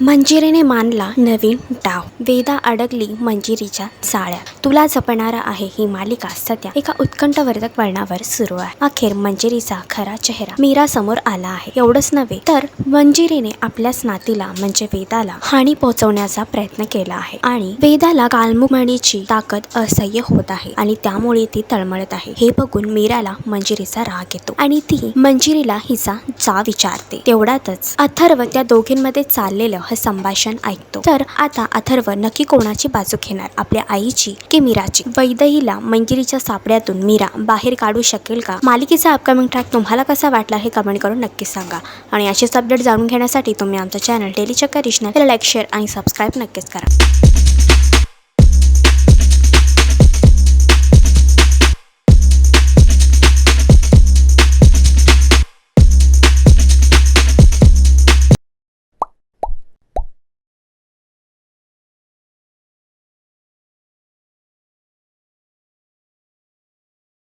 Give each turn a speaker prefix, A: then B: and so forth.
A: मंजिरीने मानला नवीन डाव, वेदा अडकली मंजिरीच्या जाळ्यात. तुला जपणारा आहे ही मालिका सध्या एका उत्कंठवर्धक वळणावर सुरू आहे. अखेर मंजिरीचा खरा चेहरा मीरा समोर आला आहे. एवढंच नव्हे तर मंजिरीने आपल्याच नातीला म्हणजे वेदाला हानी पोहोचवण्याचा प्रयत्न केला आहे आणि वेदाला कालमुखमणीची ताकद असह्य होत आहे आणि त्यामुळे ती तळमळत आहे. हे बघून मीराला मंजिरीचा राग येतो आणि ती मंजिरीला हिचा जा विचारते. तेवढ्यातच अथर्व त्या दोघींमध्ये चाललेलं हे संभाषण ऐकतो. तर आता अथर्व नक्की कोणाची बाजू घेणार, आपल्या आईची की मीराची? वैदेहीला मंजिरीच्या सापड्यातून मीरा बाहेर काढू शकेल का? मालिकेचा अपकमिंग ट्रॅक तुम्हाला कसा वाटला हे कमेंट करून नक्की सांगा. आणि असेच अपडेट जाणून घेण्यासाठी तुम्ही आमचा चॅनल डेली चक्कर रिजनल लाईक, शेअर आणि सबस्क्राईब नक्कीच करा.